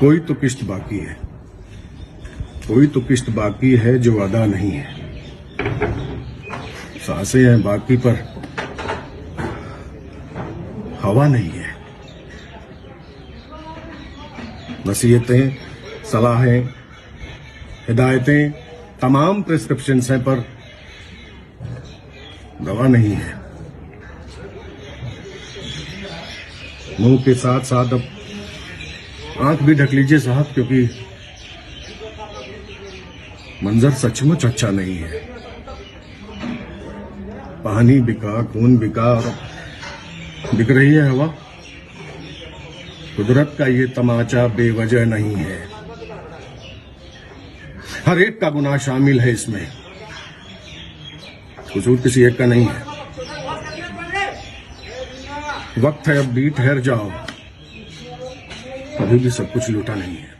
कोई तो किस्त बाकी है, कोई तो किस्त बाकी है जो अदा नहीं है। सांसें हैं बाकी पर हवा नहीं है। नसीहतें, सलाहें, हिदायतें, तमाम प्रिस्क्रिप्शंस हैं पर दवा नहीं है। मुंह के साथ साथ अब आंख भी ढक लीजिए साहब, क्योंकि मंजर सचमुच अच्छा नहीं है। पानी बिका, खून बिका और बिक रही है हवा। कुदरत का ये तमाचा बेवजह नहीं है, हर एक का गुनाह शामिल है इसमें, कसूर किसी एक का नहीं है। वक्त है अब भी ठहर जाओ, अभी भी सब कुछ लूटा नहीं है।